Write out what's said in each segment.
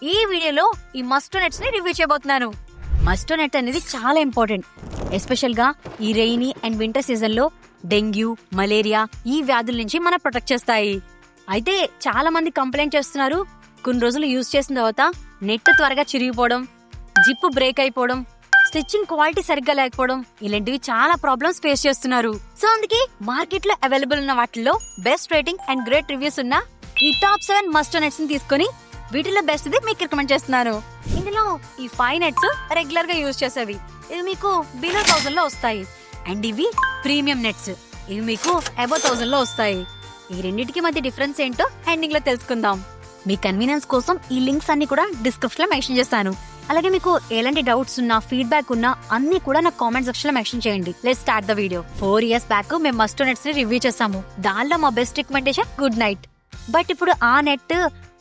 ఈ వీడియోలో ఈ మస్టో నెట్స్ ని రివ్యూ చేయబోతున్నాను. మస్టో నెట్ అనేది చాలా ఇంపార్టెంట్, ఎస్పెషల్ గా ఈ రెయినీ అండ్ వింటర్ సీజన్ లో డెంగ్యూ, మలేరియా ఈ వ్యాధుల నుంచి మనం ప్రొటెక్ట్ చేస్తాయి. అయితే చాలా మంది కంప్లైంట్ చేస్తున్నారు, కొన్ని రోజులు యూజ్ చేసిన తర్వాత నెట్ త్వరగా చిరిగిపోవడం, జిప్ బ్రేక్ అయిపోవడం, స్టిచ్చింగ్ క్వాలిటీ సరిగ్గా లేకపోవడం, ఇలాంటివి చాలా ప్రాబ్లమ్స్ ఫేస్ చేస్తున్నారు. సో అందుకే మార్కెట్ లో అవైలబుల్ ఉన్న వాటిల్లో best rating and great reviews ఉన్న ఈ టాప్ 7 మస్టో నెట్స్ ని తీసుకొని వీటిలో బెస్ట్ ది మీకు రికమెండ్ చేస్తున్నాను. ఇందులో ఈ 5 నెట్స్ రెగ్యులర్ గా యూజ్ చేసేవి, ఇవి మీకు బిలో 1000 లో వస్తాయి. అండ్ ఇవి ప్రీమియం నెట్స్, ఇవి మీకు అబౌవ్ 1000 లో వస్తాయి. ఈ రెండింటికి మధ్య డిఫరెన్స్ ఏంటో ఎండింగ్ లో తెలుసుకుందాం. మీ కన్వీనియన్స్ కోసం ఈ లింక్స్ అన్ని కూడా డిస్క్రిప్షన్ లో మెన్షన్ చేస్తాను. అలాగే మీకు ఎలాంటి డౌట్స్ ఉన్నా, ఫీడ్బ్యాక్ ఉన్నా అన్ని కూడా నాకు కామెంట్ సెక్షన్ లో మెన్షన్ చేయండి. Let's start the video. 4 years back మేము మస్టో నెట్స్ ని రివ్యూ చేసాము. దానిలో మా best recommendation good night. But ఇప్పుడు ఆ నెట్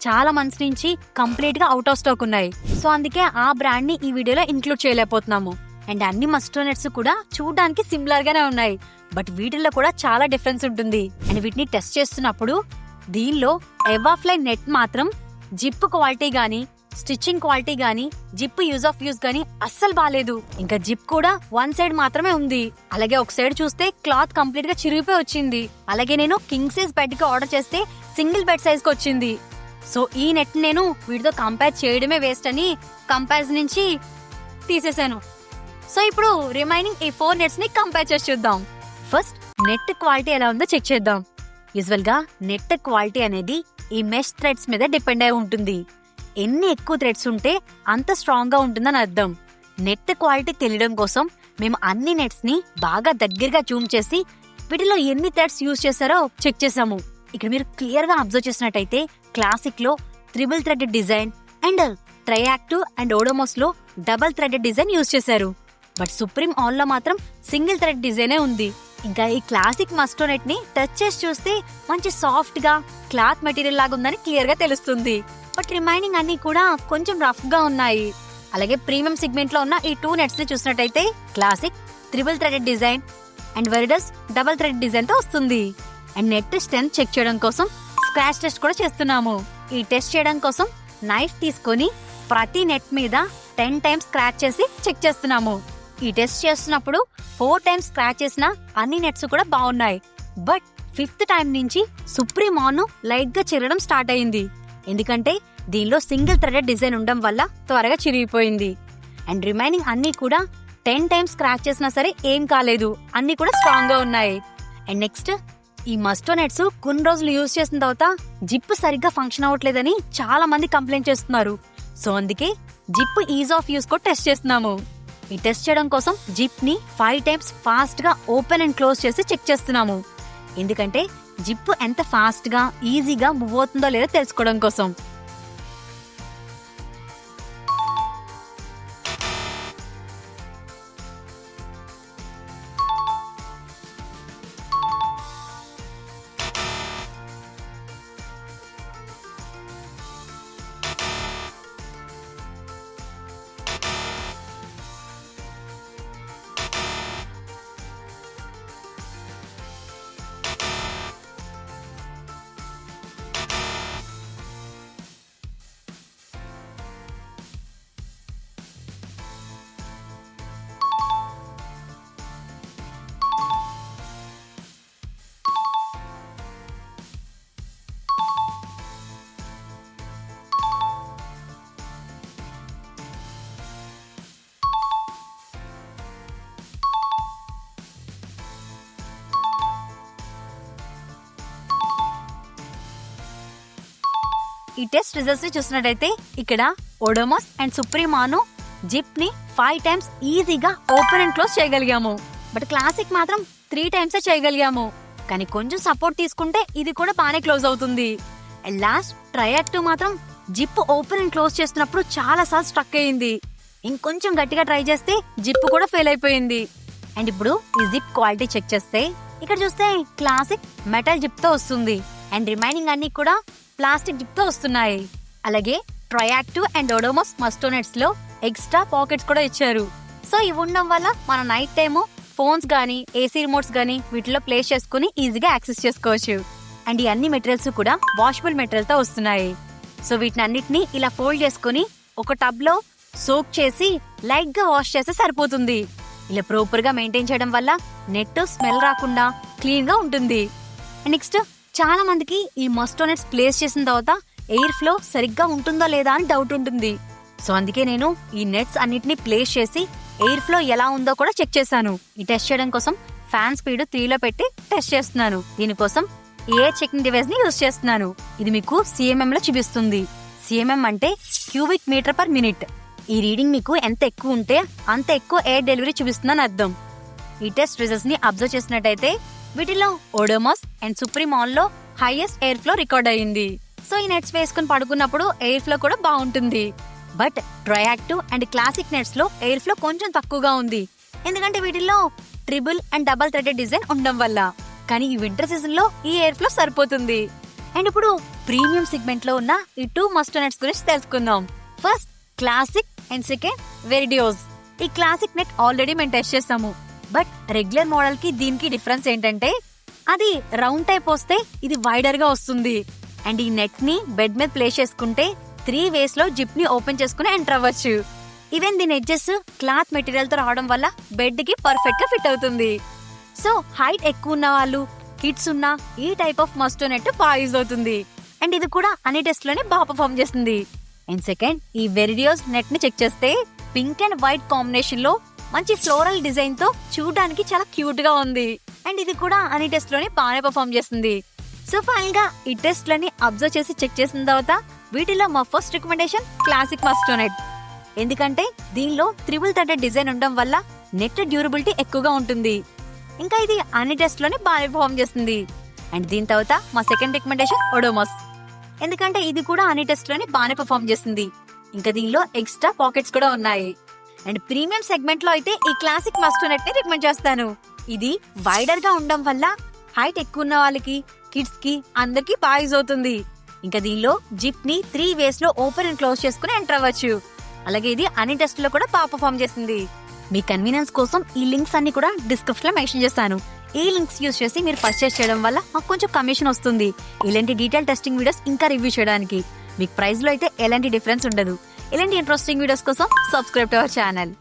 చాలా మంత్స్ నుంచి కంప్లీట్ గా అవుట్ ఆఫ్ స్టాక్ ఉన్నాయి. సో అందుకే ఆ బ్రాండ్ ని ఈ వీడియోలో ఇంక్లూడ్ చేయలేకపోతున్నాము. అండ్ అన్ని మస్టో నెట్స్ కూడా చూడడానికి సిమిలర్ గానే ఉన్నాయి, బట్ వీటిల్లో కూడా చాలా డిఫరెన్స్ ఉంటుంది. అండ్ వీటిని టెస్ట్ చేస్తున్నప్పుడు దీనిలో ఎవాఫ్లైన్ నెట్ మాత్రం జిప్ క్వాలిటీ గానీ, స్టిచ్చింగ్ క్వాలిటీ గానీ, జిప్ యూజ్ గానీ అస్సలు బాలేదు. ఇంకా జిప్ కూడా 1 సైడ్ మాత్రమే ఉంది. అలాగే ఒక సైడ్ చూస్తే క్లాత్ కంప్లీట్ గా చిరిగిపోయి వచ్చింది. అలాగే నేను కింగ్ సైజ్ బెడ్ కి ఆర్డర్ చేస్తే సింగిల్ బెడ్ సైజ్ కి వచ్చింది. సో ఈ నెట్ నేను వీటితో కంపేర్ చేయడమే వేస్ట్ అని కంపారిజన్ నుంచి తీసేశాను. సో ఇప్పుడు రిమైనింగ్ ఈ 4 నెట్స్ ని కంపేర్ చేసి చూద్దాం. ఫస్ట్ నెట్ క్వాలిటీ ఎలా ఉందో చెక్ చేద్దాం. యూజువల్ గా నెట్ క్వాలిటీ అనేది ఈ మెష్ థ్రెడ్స్ మీద డిపెండ్ అయి ఉంటుంది. ఎన్ని ఎక్కువ థ్రెడ్స్ ఉంటే అంత స్ట్రాంగ్ గా ఉంటుందని అర్థం. నెట్ క్వాలిటీ తెలియడం కోసం మేము అన్ని నెట్స్ ని బాగా దగ్గరగా జూమ్ చేసి వీటిలో ఎన్ని థ్రెడ్స్ యూజ్ చేశారో చెక్ చేసాము. ఇక్కడ మీరు క్లియర్ గా అబ్జర్వ్ చేసినట్టయితే క్లాసిక్ లో 3 థ్రెడెడ్ డిజైన్ అండ్ ట్రైయాక్టివ్ అండ్ ఓడోమోస్ లో డబుల్ థ్రెడెడ్ డిజైన్ యూజ్ చేశారు. బట్ సుప్రీం ఆల్ లో మాత్రం సింగిల్ థ్రెడ్ డిజైనే ఉంది. ఇంకా ఈ క్లాసిక్ మస్టో నెట్ ని టచ్ చేసి చూస్తే మంచి సాఫ్ట్ గా క్లాత్ మెటీరియల్ లాగా ఉందని క్లియర్ గా తెలుస్తుంది. బట్ రిమైనింగ్ అన్ని కూడా కొంచెం రఫ్ గా ఉన్నాయి. అలాగే ప్రీమియం సెగ్మెంట్ లో ఉన్న ఈ 2 నెట్స్ ని చూసినట్టయితే క్లాసిక్ 3 థ్రెడెడ్ డిజైన్ అండ్ వెరిడస్ డబుల్ థ్రెడ్ డిజైన్ తో వస్తుంది. అండ్ నెట్ స్ట్రెంత్ చెక్ చేయడం కోసం స్క్రాచ్ టెస్ట్ కూడా చేస్తున్నాము. ఈ టెస్ట్ చేయడం కోసం నైఫ్ తీసుకొని ప్రతి నెట్ మీద 10 టైమ్స్ స్క్రాచ్ చేసి చెక్ చేస్తున్నాము. ఈ టెస్ట్ చేస్తున్నప్పుడు 4 టైమ్స్ స్క్రాచ్ చేసిన అన్ని నెట్స్ కూడా బాగున్నాయి. బట్ 5th టైం నుంచి సుప్రీం ఆన్ లైట్ గా చిరగడం స్టార్ట్ అయింది. ఎందుకంటే దీనిలో సింగిల్ థ్రెడెడ్ డిజైన్ ఉండడం వల్ల త్వరగా చిరిగిపోయింది. అండ్ రిమైనింగ్ అన్ని కూడా 10 టైమ్స్ స్క్రాచ్ చేసినా సరే ఏం కాలేదు, అన్ని కూడా స్ట్రాంగ్ గా ఉన్నాయి. అండ్ నెక్స్ట్ ఈ మస్టో నెట్స్ కొన్ని రోజులు యూజ్ చేసిన తర్వాత జిప్ సరిగ్గా ఫంక్షన్ అవ్వట్లేదని చాలా మంది కంప్లైంట్ చేస్తున్నారు. సో అందుకే జిప్ ఈజ్ ఆఫ్ యూజ్ కూడా టెస్ట్ చేస్తున్నాము. ఈ టెస్ట్ చేయడం కోసం జిప్ ని 5 టైమ్స్ ఫాస్ట్ గా ఓపెన్ అండ్ క్లోజ్ చేసి చెక్ చేస్తున్నాము. ఎందుకంటే జిప్ ఎంత ఫాస్ట్ గా ఈజీగా మూవ్ అవుతుందో లేదో తెలుసుకోవడం కోసం. ఈ టెస్ట్ రిజల్ట్స్ ని చూసినట్టయితే ఇక్కడ ఓడోమోస్ అండ్ సుప్రీమాను జిప్ ని 5 టైమ్స్ ఈజీగా ఓపెన్ అండ్ క్లోజ్ చేయగలిగాము. బట్ క్లాసిక్ మాత్రం 3 టైమ్స్ చేయగలిగాము. కానీ కొంచెం సపోర్ట్ తీసుకుంటే ఇది కూడా బానే క్లోజ్ అవుతుంది. అండ్ లాస్ట్ ట్రైయాక్టివ్ మాత్రం జిప్ ఓపెన్ అండ్ క్లోజ్ చేస్తున్నప్పుడు చాలా సార్లు స్ట్రక్ అయ్యింది. ఇంకొంచెం గట్టిగా ట్రై చేస్తే జిప్ కూడా ఫెయిల్ అయిపోయింది. అండ్ ఇప్పుడు ఈ జిప్ క్వాలిటీ చెక్ చేస్తే ఇక్కడ చూస్తే క్లాసిక్ మెటల్ జిప్ తో వస్తుంది. అండ్ రిమైనింగ్ అన్ని కూడా ప్లాస్టిక్ జిప్ తో వస్తున్నాయి. అలాగే ట్రైయాక్టివ్ అండ్ ఓడోమోస్ మస్టో నెట్స్ లో ఎక్స్ట్రా పాకెట్స్ కూడా ఇచ్చారు. సో ఇవి ఉండడం వల్ల మన నైట్ టైము ఫోన్స్ గానీ, ఏసీ రిమోట్స్ గానీ వీటిలో ప్లేస్ చేసుకుని ఈజీగా యాక్సెస్ చేసుకోవచ్చు. అండ్ ఈ అన్ని మెటీరియల్స్ కూడా వాషబుల్ మెటీరియల్ తో వస్తున్నాయి. సో వీటిని అన్నిటిని ఇలా ఫోల్డ్ చేసుకుని ఒక టబ్ లో సోక్ చేసి లైట్ గా వాష్ చేస్తే సరిపోతుంది. ఇలా ప్రాపర్ గా మెయింటైన్ చేయడం వల్ల నెట్ స్మెల్ రాకుండా క్లీన్ గా ఉంటుంది. నెక్స్ట్ చాలా మందికి ఈ మస్టో నెట్స్ ప్లేస్ చేసిన తర్వాత ఎయిర్ ఫ్లో సరిగ్గా ఉంటుందో లేదా అని డౌట్ ఉంటుంది. సో అందుకే నేను ఈ నెట్స్ అన్నిటిని ప్లేస్ చేసి ఎయిర్ ఫ్లో ఎలా ఉందో కూడా చెక్ చేశాను. ఈ టెస్ట్ చేయడం కోసం ఫ్యాన్ స్పీడ్ 3లో పెట్టి టెస్ట్ చేస్తున్నాను. దీనికోసం ఎయిర్ చెకింగ్ డివైస్ ని యూజ్ చేస్తున్నాను. ఇది మీకు CMM లో చూపిస్తుంది. CMM అంటే క్యూబిక్ మీటర్ పర్ మినిట్. ఈ రీడింగ్ మీకు ఎంత ఎక్కువ ఉంటే అంత ఎక్కువ ఎయిర్ డెలివరీ చూపిస్తుందని అర్థం. ఈ టెస్ట్ రిజల్ట్స్ ని అబ్జర్వ్ చేసినట్టయితే వీటిలో ఓడోమస్ అండ్ సుప్రీమాన్ లో హైయెస్ట్ ఎయిర్ ఫ్లో రికార్డ్ అయ్యింది. సో ఈ నెట్స్ వేసుకుని పడుకున్నప్పుడు ఎయిర్ ఫ్లో కూడా బాగుంటుంది. బట్ ట్రయాక్టివ్ అండ్ క్లాసిక్ నెట్స్ లో ఎయిర్ ఫ్లో కొంచెం తక్కువగా ఉంది, ఎందుకంటే వీటిల్లో triple and double threaded design ఉండడం వల్ల. కానీ ఈ వింటర్ సీజన్ లో ఈ ఎయిర్ ఫ్లో సరిపోతుంది. అండ్ ఇప్పుడు ప్రీమియం సెగ్మెంట్ లో ఉన్న ఈ 2 మస్టో నెట్స్ గురించి తెలుసుకుందాం. ఫస్ట్ క్లాసిక్ అండ్ సెకండ్ వెరిడియోస్. ఈ క్లాసిక్ నెట్ ఆల్రెడీ మేము టెస్ట్ చేస్తాము. బట్ రెగ్యులర్ మోడల్ కి దీనికి డిఫరెన్స్ ఏంటంటే అది రౌండ్ టైప్ వస్తే ఇది వైడర్ గా వస్తుంది. అండ్ ఈ నెట్ ని బెడ్ మీద ప్లేస్ చేసుకుంటే 3 వేస్ లో జిప్ ని ఓపెన్ చేసుకుని ఎంటర్ అవ్వచ్చు. ఈవెన్ దీని ఎడ్జెస్ క్లాత్ మెటీరియల్ తో రావడం వల్ల బెడ్ కి పర్ఫెక్ట్ గా ఫిట్ అవుతుంది. సో హైట్ ఎక్కువ ఉన్న వాళ్ళు, కిడ్స్ ఉన్న ఈ టైప్ ఆఫ్ మస్టో నెట్ బాగా యూజ్ అవుతుంది. అండ్ ఇది కూడా అన్ని టెస్ట్ లోనే బాగా పర్ఫార్మ్ చేస్తుంది. అండ్ సెకండ్ ఈ వెరిడియోస్ నెట్ ని చెక్ చేస్తే పింక్ అండ్ వైట్ కాంబినేషన్ లో మంచి ఫ్లోరల్ డిజైన్ తో చూడడానికి చాలా క్యూట్ గా ఉంది. అండ్ ఇది కూడా అన్ని టెస్ట్ లోనే బాగానే పర్ఫార్మ్ చేస్తుంది. సో ఫైనల్ గా ఈ టెస్ట్ లని అబ్జర్వ్ చేసి చెక్ చేసిన తర్వాత వీటిలో మా ఫస్ట్ రికమెండేషన్ క్లాసిక్ మస్టో నెట్. ఎందుకంటే దీనిలో ట్రిపుల్ థ్రెడెడ్ డిజైన్ ఉండడం వల్ల నెట్ డ్యూరబిలిటీ ఎక్కువగా ఉంటుంది. ఇంకా ఇది అన్ని టెస్ట్ లోనే బాగా పర్ఫార్మ్ చేస్తుంది. అండ్ దీని తర్వాత మా సెకండ్ రికమెండేషన్ ఓడోమస్. ఎందుకంటే ఇది కూడా అన్ని టెస్ట్ లోనే బాగానే పర్ఫార్మ్ చేస్తుంది. ఇంకా దీనిలో ఎక్స్ట్రా పాకెట్స్ కూడా ఉన్నాయి. అండ్ ప్రీమియం సెగ్మెంట్ లో అయితే ఈ క్లాసిక్ మస్టో నెట్ ని రికమెండ్ చేస్తాను. ఇది వైడర్ గా ఉండడం వల్ల హైట్ ఎక్కువ ఉన్న వాళ్ళకి, కిడ్స్ కి అందరికి బాగా యూజ్ అవుతుంది. ఇంకా దీనిలో జిప్ ని 3 వేస్ లో ఓపెన్ అండ్ క్లోజ్ చేసుకుని ఎంటర్ అవ్వచ్చు. అలాగే ఇది అన్ని టెస్ట్ లో కూడా బాగా పర్ఫార్మ్ చేస్తుంది. మీ కన్వీనియన్స్ కోసం ఈ లింక్స్ అన్ని కూడా డిస్క్రిప్షన్ లో మెన్షన్ చేస్తాను. ఈ లింక్స్ యూజ్ చేసి మీరు పర్చేస్ చేయడం వల్ల మాకు కొంచెం కమిషన్ వస్తుంది. ఇలాంటి డీటెయిల్ టెస్టింగ్ వీడియోస్ ఇంకా రివ్యూ చేయడానికి. మీకు ప్రైస్ లో అయితే ఎలాంటి డిఫరెన్స్ ఉండదు. ఇలాంటి ఇంట్రెస్టింగ్ వీడియోస్ కోసం సబ్స్క్రైబ్ టు అవర్ ఛానల్.